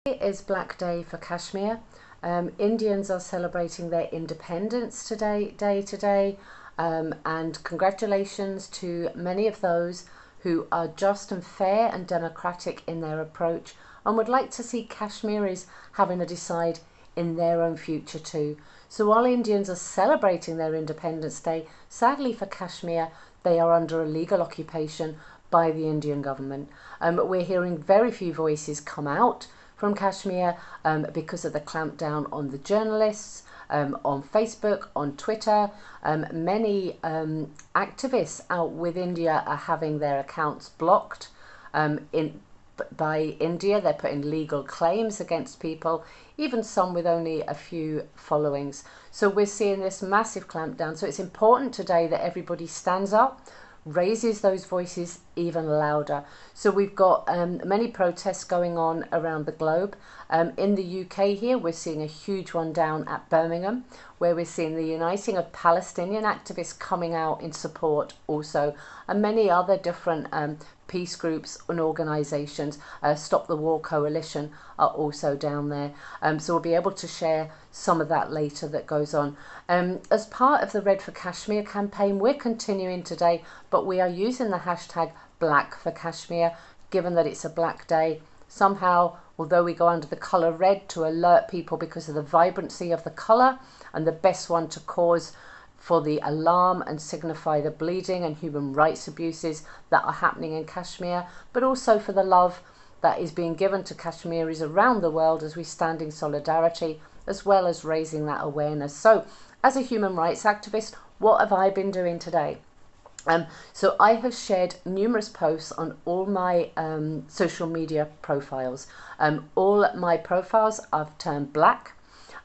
Is Black Day for Kashmir. Indians are celebrating their independence today, and congratulations to many of those who are just and fair and democratic in their approach and would like to see Kashmiris having a decide in their own future too. So while Indians are celebrating their Independence Day, sadly for Kashmir, they are under a legal occupation by the Indian government. We're hearing very few voices come out from Kashmir because of the clampdown on the journalists, on Facebook, on Twitter. Many activists out with India are having their accounts blocked by India. They're putting legal claims against people, even some with only a few followings. So we're seeing this massive clampdown. So it's important today that everybody stands up, raises those voices even louder. So we've got many protests going on around the globe. In the UK here, we're seeing a huge one down at Birmingham, where we're seeing the uniting of Palestinian activists coming out in support also, and many other different peace groups and organisations. Stop the War Coalition are also down there. So we'll be able to share some of that later that goes on. As part of the Red for Kashmir campaign, we're continuing today, but we are using the hashtag Black for Kashmir, given that it's a black day. Somehow, although we go under the colour red to alert people because of the vibrancy of the colour and the best one to cause for the alarm and signify the bleeding and human rights abuses that are happening in Kashmir, but also for the love that is being given to Kashmiris around the world as we stand in solidarity, as well as raising that awareness. So, as a human rights activist, what have I been doing today? So I have shared numerous posts on all my social media profiles. All my profiles I've turned black.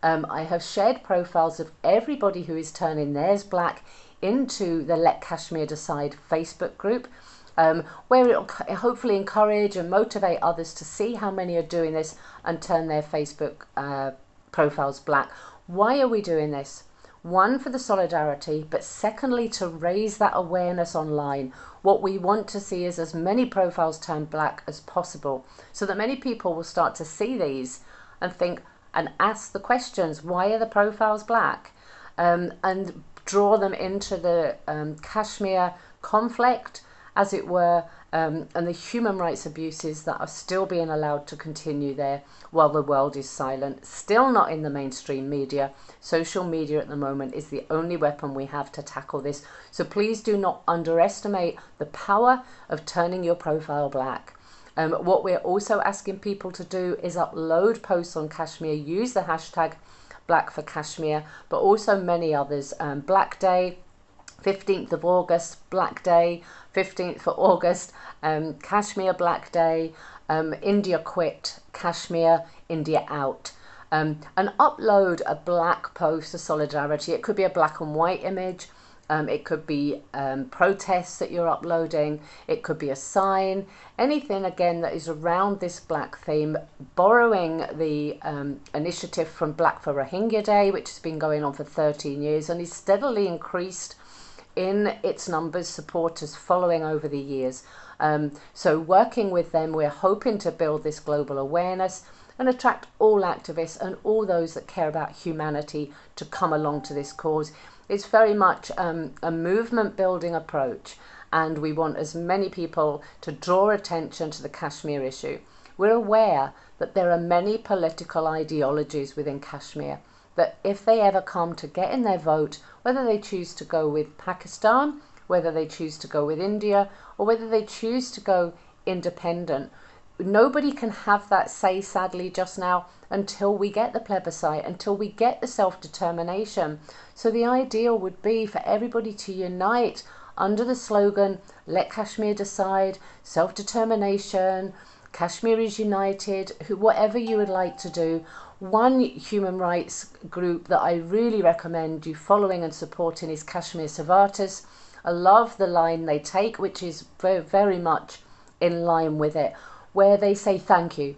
I have shared profiles of everybody who is turning theirs black into the Let Kashmir Decide Facebook group, where it will hopefully encourage and motivate others to see how many are doing this and turn their Facebook profiles black. Why are we doing this? One, for the solidarity, but secondly, to raise that awareness online. What we want to see is as many profiles turned black as possible, so that many people will start to see these and think and ask the questions, why are the profiles black? And draw them into the Kashmir conflict, as it were, and the human rights abuses that are still being allowed to continue there while the world is silent. Still not in the mainstream media. Social media at the moment is the only weapon we have to tackle this. So please do not underestimate the power of turning your profile black. What we're also asking people to do is upload posts on Kashmir, use the hashtag Black for Kashmir, but also many others. Black Day, 15th of August, Black Day, 15th for August, Kashmir Black Day, India Quit, Kashmir, India Out. And upload a black post of solidarity. It could be a black and white image. It could be protests that you're uploading. It could be a sign. Anything, again, that is around this black theme, borrowing the initiative from Black for Rohingya Day, which has been going on for 13 years and is steadily increased in its numbers, supporters following over the years. So working with them, we're hoping to build this global awareness and attract all activists and all those that care about humanity to come along to this cause. It's very much a movement building approach, and we want as many people to draw attention to the Kashmir issue. We're aware that there are many political ideologies within Kashmir, that if they ever come to get in their vote, whether they choose to go with Pakistan, whether they choose to go with India, or whether they choose to go independent, nobody can have that say, sadly, just now, until we get the plebiscite, until we get the self-determination. So the ideal would be for everybody to unite under the slogan, Let Kashmir Decide, self-determination, Kashmir is united, whatever you would like to do. One human rights group that I really recommend you following and supporting is Kashmir Savatas. I love the line they take, which is very, very much in line with it, where they say thank you.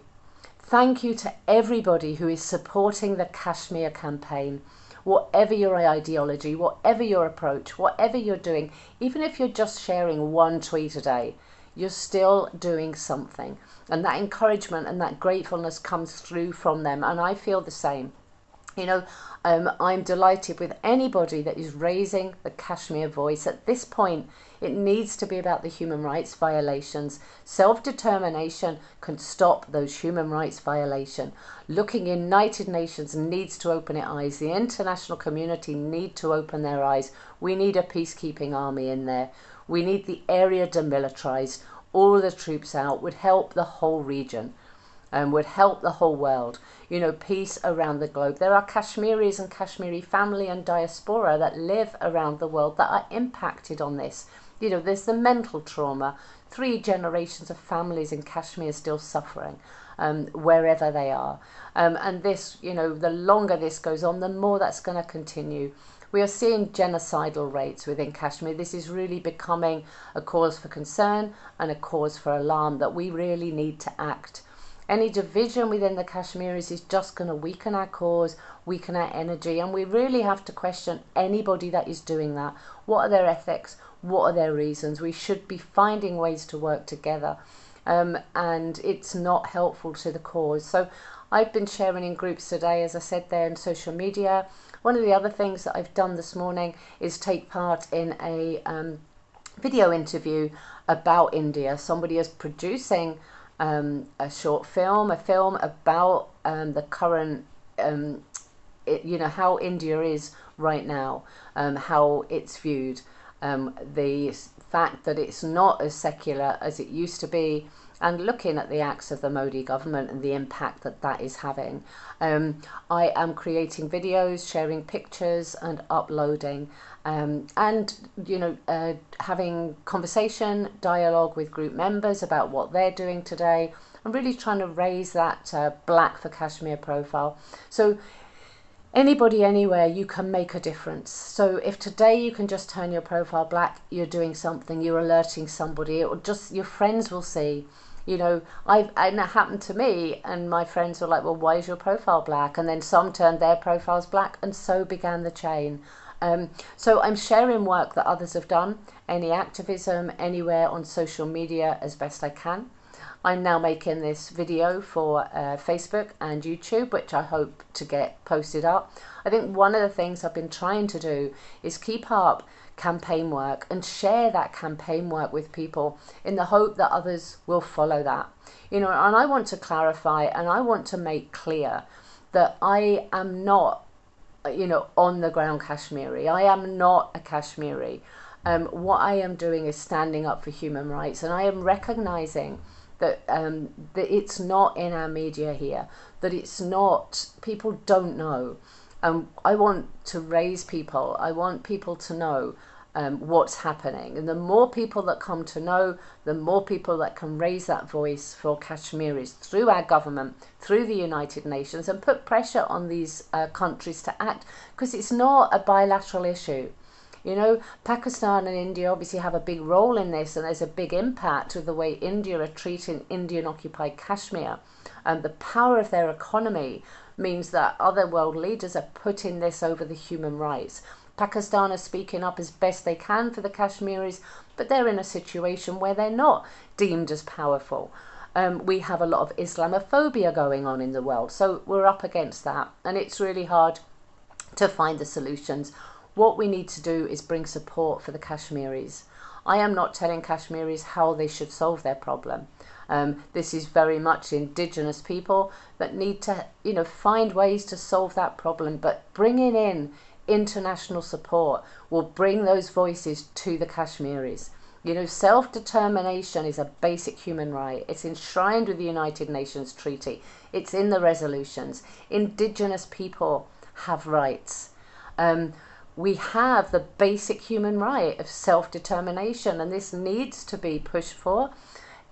Thank you to everybody who is supporting the Kashmir campaign. Whatever your ideology, whatever your approach, whatever you're doing, even if you're just sharing one tweet a day, you're still doing something. And that encouragement and that gratefulness comes through from them. And I feel the same. You know, I'm delighted with anybody that is raising the Kashmir voice. At this point, it needs to be about the human rights violations. Self-determination can stop those human rights violations. Looking, United Nations needs to open its eyes. The international community need to open their eyes. We need a peacekeeping army in there. We need the area demilitarized. All the troops out would help the whole region. Would help the whole world, you know, peace around the globe. There are Kashmiris and Kashmiri family and diaspora that live around the world that are impacted on this. You know, there's the mental trauma. 3 generations of families in Kashmir still suffering wherever they are. And this, you know, the longer this goes on, the more that's going to continue. We are seeing genocidal rates within Kashmir. This is really becoming a cause for concern and a cause for alarm that we really need to act. Any division within the Kashmiris is just going to weaken our cause, weaken our energy, and we really have to question anybody that is doing that. What are their ethics? What are their reasons? We should be finding ways to work together, and it's not helpful to the cause. So I've been sharing in groups today, as I said there, on social media. One of the other things that I've done this morning is take part in a video interview about India. Somebody is producing a short film, about the current, you know, how India is right now, how it's viewed, the fact that it's not as secular as it used to be, and looking at the acts of the Modi government and the impact that that is having. I am creating videos, sharing pictures and uploading, and you know, having conversation, dialogue with group members about what they're doing today. I'm really trying to raise that Black for Kashmir profile. So anybody, anywhere, you can make a difference. So if today you can just turn your profile black, you're doing something, you're alerting somebody, or just your friends will see. You know, and it happened to me, and my friends were like, well, why is your profile black? And then some turned their profiles black, and so began the chain. So I'm sharing work that others have done, any activism, anywhere on social media as best I can. I'm now making this video for Facebook and YouTube, which I hope to get posted up. I think one of the things I've been trying to do is keep up campaign work and share that campaign work with people in the hope that others will follow that. You know, and I want to clarify and I want to make clear that I am not, you know, on the ground Kashmiri. I am not a Kashmiri. What I am doing is standing up for human rights, and I am recognizing that that it's not in our media here, that it's not, people don't know. I want to raise people. I want people to know what's happening. And the more people that come to know, the more people that can raise that voice for Kashmiris through our government, through the United Nations, and put pressure on these countries to act, because it's not a bilateral issue. You know, Pakistan and India obviously have a big role in this, and there's a big impact with the way India are treating Indian-occupied Kashmir. And the power of their economy means that other world leaders are putting this over the human rights. Pakistan are speaking up as best they can for the Kashmiris, but they're in a situation where they're not deemed as powerful. We have a lot of Islamophobia going on in the world, so we're up against that, and it's really hard to find the solutions. What we need to do is bring support for the Kashmiris. I am not telling Kashmiris how they should solve their problem. This is very much indigenous people that need to, you know, find ways to solve that problem, but bringing in international support will bring those voices to the Kashmiris. You know, self-determination is a basic human right. It's enshrined with the United Nations Treaty. It's in the resolutions. Indigenous people have rights. We have the basic human right of self-determination, and this needs to be pushed for.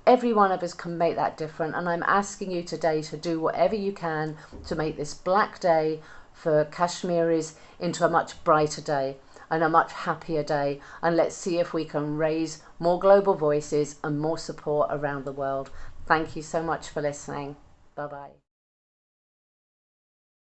Every one of us can make that difference, and I'm asking you today to do whatever you can to make this Black Day for Kashmiris into a much brighter day and a much happier day, and let's see if we can raise more global voices and more support around the world. Thank you so much for listening. Bye-bye.